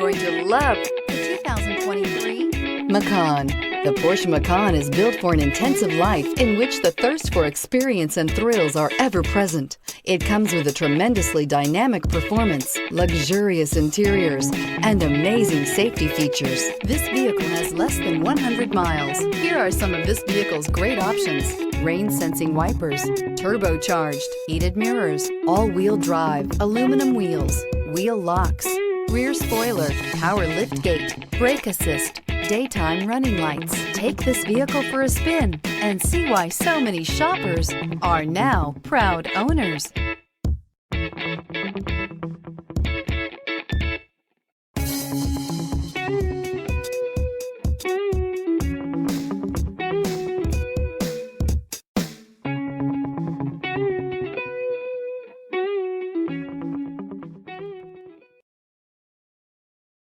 going to love the 2023 Macan. The Porsche Macan is built for an intensive life in which the thirst for experience and thrills are ever present. It comes with a tremendously dynamic performance, luxurious interiors, and amazing safety features. This vehicle has less than 100 miles. Here are some of this vehicle's great options: rain-sensing wipers, turbocharged, heated mirrors, all-wheel drive, aluminum wheels, wheel locks, rear spoiler, power liftgate, brake assist, daytime running lights. Take this vehicle for a spin and see why so many shoppers are now proud owners.